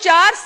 4